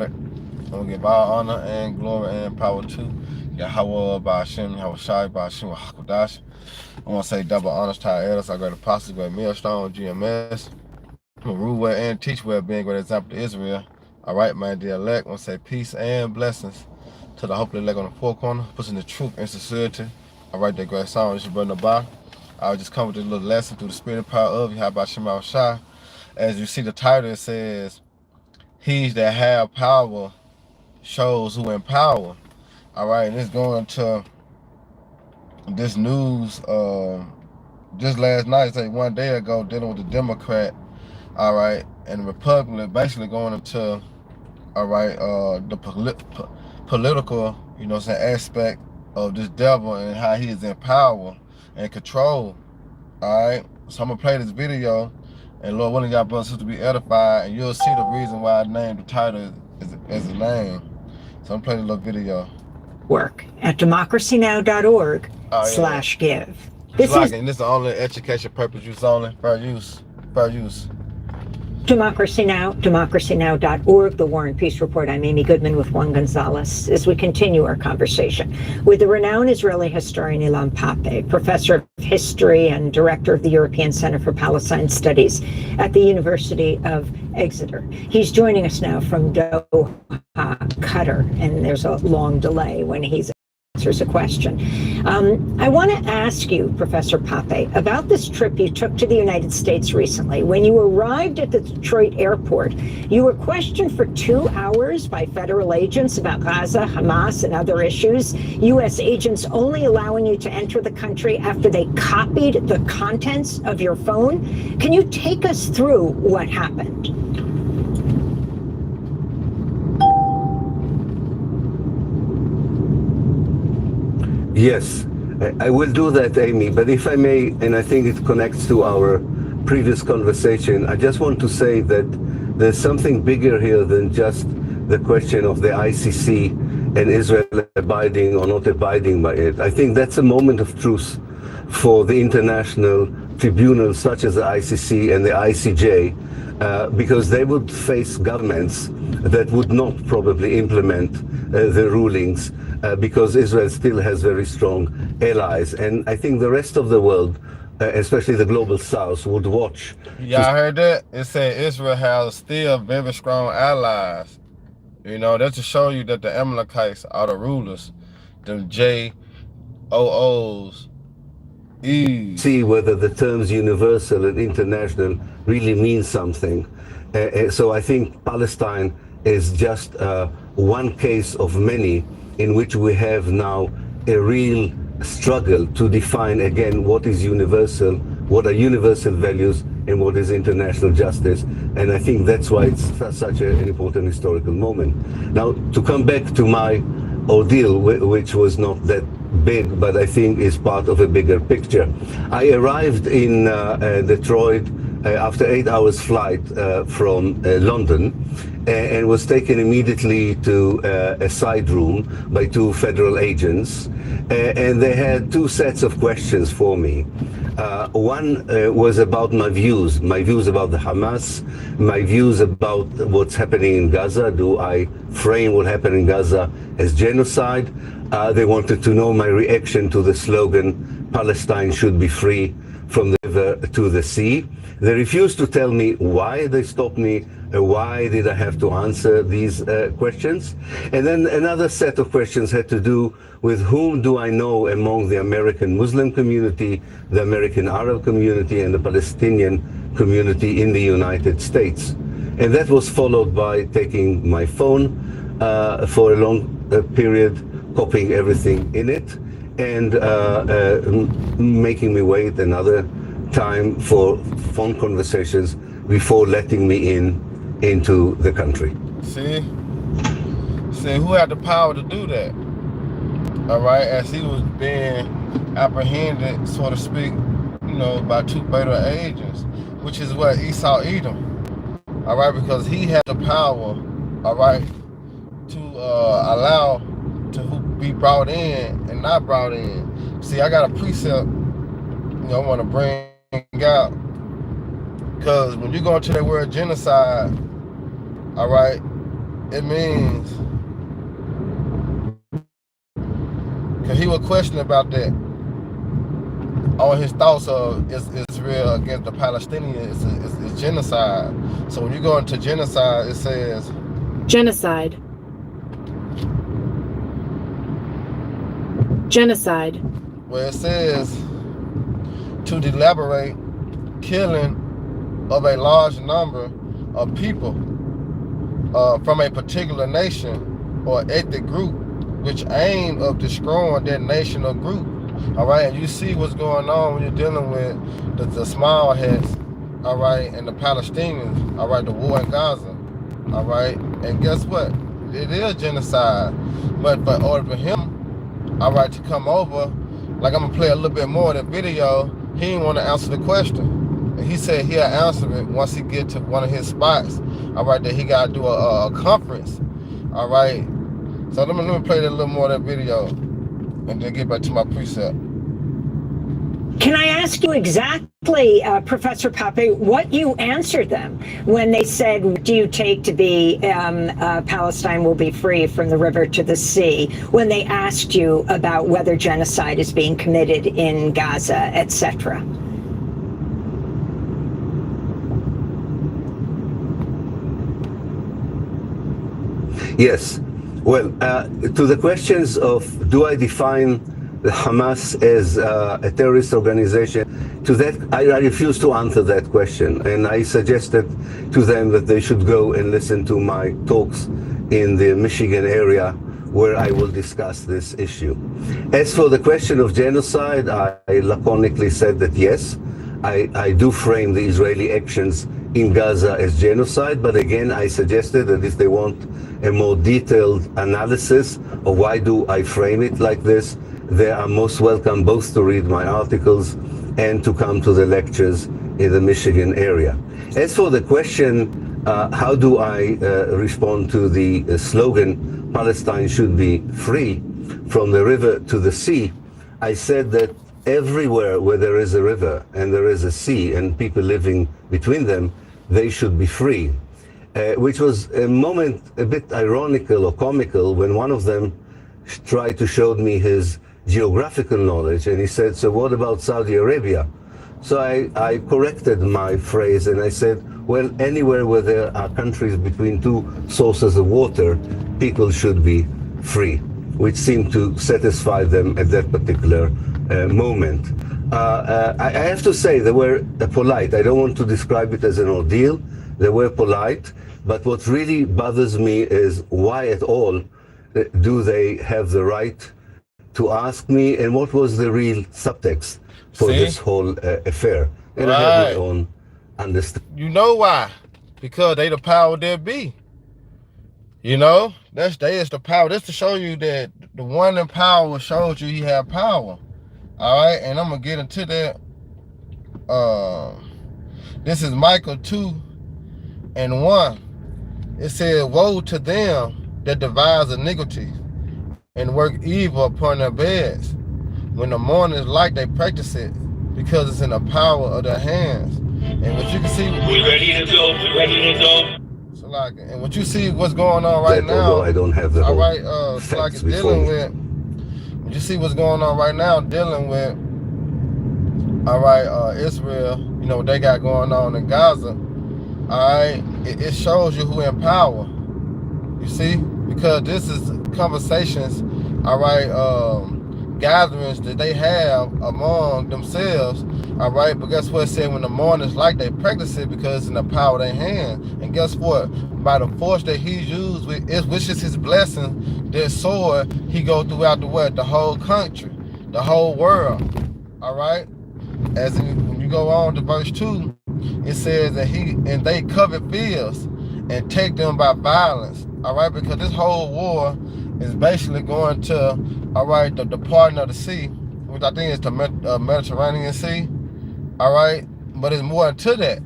it. I'm gonna give all honor and glory and power to Yahweh Ba'ashem, Yahweh Shai Ba'ashem, Hakodash. I want to say double honors to our elders, our great apostles, great millstone, GMS, who rule well and teach well, being a great example to Israel. All right, my dear elect, I want to say peace and blessings to the hopefully elect on the four corner, pushing the truth and sincerity. All right, that great song, this is Brother Bar. I'll just come with this little lesson through the spirit and power of Yahweh Ba'ashem, Yahweh Shai. As you see the title, it says, He's that have power shows who in power. All right, and it's going to this news just last night, say one day ago, dealing with the Democrat, all right, and the Republican, basically going into, all right, the political, you know, some aspect of this devil and how he is in power and control. All right, so I'm gonna play this video, and Lord willing, y'all brothers and sisters be edified, and you'll see the reason why I named the title as a name. So I'm playing a little video. Work at democracynow.org/give. This is the only education purpose use only, fair use. Democracy Now!, democracynow.org, The War and Peace Report. I'm Amy Goodman with Juan Gonzalez as we continue our conversation with the renowned Israeli historian Ilan Pappé, professor of history and director of the European Center for Palestine Studies at the University of Exeter. He's joining us now from Doha, Qatar, and there's a long delay when he answers a question. I want to ask you, Professor Pappé, about this trip you took to the United States recently. When you arrived at the Detroit airport, you were questioned for 2 hours by federal agents about Gaza, Hamas, and other issues. U.S. agents only allowing you to enter the country after they copied the contents of your phone. Can you take us through what happened? Yes, I will do that, Amy. But if I may, and I think it connects to our previous conversation, I just want to say that there's something bigger here than just the question of the ICC and Israel abiding or not abiding by it. I think that's a moment of truth for the international tribunals such as the ICC and the ICJ, because they would face governments that would not probably implement the rulings, because Israel still has very strong allies. And I think the rest of the world, especially the global south, would watch. Yeah, I heard that. It said Israel has still very strong allies. You know, that's to show you that the Amalekites are the rulers, the JOOs. See whether the terms universal and international really mean something. So I think Palestine is just one case of many in which we have now a real struggle to define again what is universal, what are universal values, and what is international justice. And I think that's why it's such an important historical moment. Now, to come back to my ordeal, which was not that big, but I think is part of a bigger picture. I arrived in Detroit after 8 hours flight from London, and was taken immediately to a side room by 2 federal agents, and they had 2 sets of questions for me. One was about my views about the Hamas, my views about what's happening in Gaza. Do I frame what happened in Gaza as genocide? They wanted to know my reaction to the slogan, Palestine should be free from the river to the sea. They refused to tell me why they stopped me, why did I have to answer these questions. And then another set of questions had to do with whom do I know among the American Muslim community, the American Arab community, and the Palestinian community in the United States. And that was followed by taking my phone for a long period, copying everything in it, and making me wait another time for phone conversations before letting me into the country. See, who had the power to do that? All right, as he was being apprehended, so to speak, you know, by 2 federal agents, which is what Esau Edom. All right, because he had the power, all right, to allow to be brought in and not brought in. See, I got a precept, you know, I want to bring out, because when you go into that word genocide, all right, it means, because he was questioning about that, on his thoughts of Israel against the Palestinians is genocide. So when you go into genocide, it says genocide. Genocide. Where it says to deliberate killing of a large number of people from a particular nation or ethnic group, which aim of destroying that nation or group. All right, and you see what's going on when you're dealing with the small heads, all right, and the Palestinians, all right, the war in Gaza, all right, and guess what? It is genocide, but in order for him, all right, to come over, like I'm gonna play a little bit more of the video, he didn't want to answer the question. And he said he'll answer it once he get to one of his spots, all right, that he gotta do a conference, all right. So let me play a little more of that video and then get back to my precept. Can I ask you exactly, Professor Pape, what you answered them when they said, what do you take to be Palestine will be free from the river to the sea, when they asked you about whether genocide is being committed in Gaza, etc.? Yes. Well, to the questions of do I define the Hamas as a terrorist organization, to that I refuse to answer that question, and I suggested to them that they should go and listen to my talks in the Michigan area where I will discuss this issue. As for the question of genocide, I laconically said that yes, I do frame the Israeli actions in Gaza as genocide, but again, I suggested that if they want a more detailed analysis of why do I frame it like this, they are most welcome both to read my articles and to come to the lectures in the Michigan area. As for the question, how do I respond to the slogan, Palestine should be free from the river to the sea, I said that everywhere where there is a river and there is a sea and people living between them, they should be free. Which was a moment a bit ironical or comical when one of them tried to show me his geographical knowledge, and he said, so what about Saudi Arabia? So I corrected my phrase and I said, well, anywhere where there are countries between two sources of water, people should be free, which seemed to satisfy them at that particular moment. I have to say they were polite. I don't want to describe it as an ordeal. They were polite, but what really bothers me is why at all do they have the right to ask me, and what was the real subtext for this whole affair? And I have my own understanding. You know why? Because they the power there be. You know, they is the power. That's to show you that the one in power shows you he have power. All right, and I'm gonna get into that. This is Micah 2:1. It says, woe to them that devise iniquity and work evil upon their beds. When the morning is light, they practice it because it's in the power of their hands. And what you can see, we ready to go. We ready to go. So like, and what you see, what's going on right now. I don't have the all whole right, so like it's dealing with. You see what's going on right now, dealing with. All right, Israel. You know what they got going on in Gaza. All right, it shows you who in power. You see, because this is conversations, all right, gatherings that they have among themselves, all right. But guess what? It said when the morning is light, they practice it because it's in the power of their hand. And guess what? By the force that he used, which is his blessing, this sword, he go throughout the what? The whole country, the whole world, all right. As when you go on to verse 2. It says that they covet fields and take them by violence. All right, because this whole war is basically going to, all right, the part of the sea, which I think is the Mediterranean Sea. All right, but it's more to that.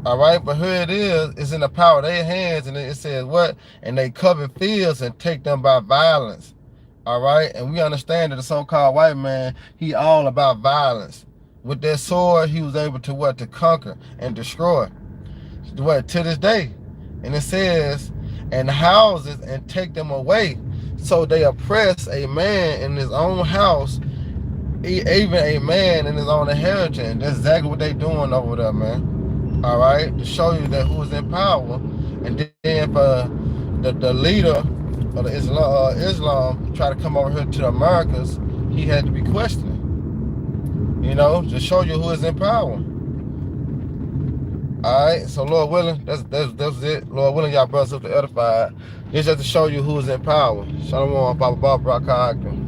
All right, but here it is. It's in the power of their hands, and it says what? And they covet fields and take them by violence. All right, and we understand that the so-called white man, he all about violence. With that sword, he was able to what? To conquer and destroy. What? To this day. And it says, and houses and take them away. So they oppress a man in his own house, even a man in his own inheritance. That's exactly what they doing over there, man. All right, to show you that who's in power, and then for the leader of the Islam try to come over here to the Americas, he had to be questioned. You know, to show you who is in power. Alright, so Lord willing, that's it. Lord willing, y'all brothers up to edified. It's just to show you who's in power. Shalom, Baba Baba, Barakah.